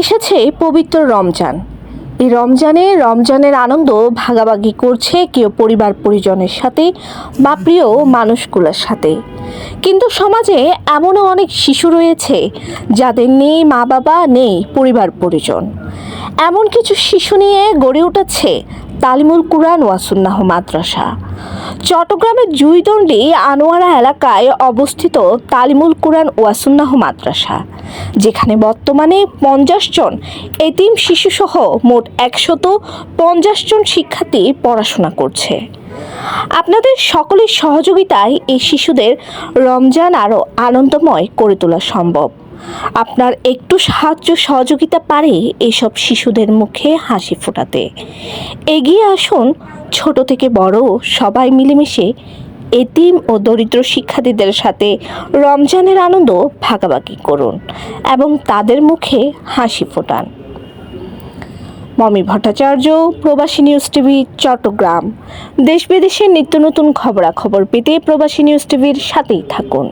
এসেছে পবিত্র রমজান। এই রমজানের আনন্দ ভাগাভাগি করছে কেউ পরিবার পরিজনের সাথে বা প্রিয় মানুষগুলোর সাথে। কিন্তু সমাজে এমনও অনেক শিশু রয়েছে যাদের নেই মা বাবা, নেই পরিবার পরিজন। এমন কিছু শিশু নিয়ে গড়ে উঠেছে তালিমুল কুরআন ওয়া সুন্নাহ মাদ্রাসা। চট্টগ্রামের জুইদণ্ডী আনোয়ারা এলাকায় অবস্থিত তালিমুল কুরআন ওয়া সুন্নাহ মাদ্রাসা, যেখানে বর্তমানে 50 জন এতিম শিশুসহ মোট 150 জন শিক্ষার্থী পড়াশোনা করছে। আপনাদের সকলের সহযোগিতায় এই শিশুদের রমজান আরও আনন্দময় করে তোলা সম্ভব। আপনার একটু সাহায্য সহযোগিতা পারে এইসব শিশুদের মুখে হাসি ফোটাতে। এগিয়ে আসুন, ছোট থেকে বড় সবাই মিলেমিশে এতিম ও দরিদ্র শিক্ষার্থীদের সাথে রমজানের আনন্দ ভাগাভাগি করুন এবং তাদের মুখে হাসি ফোটান। মমি ভট্টাচার্য, প্রবাসী নিউজ টিভি, চট্টগ্রাম। দেশ বিদেশের নিত্য নতুন খবরাখবর পেতে প্রবাসী নিউজ টিভির সাথেই থাকুন।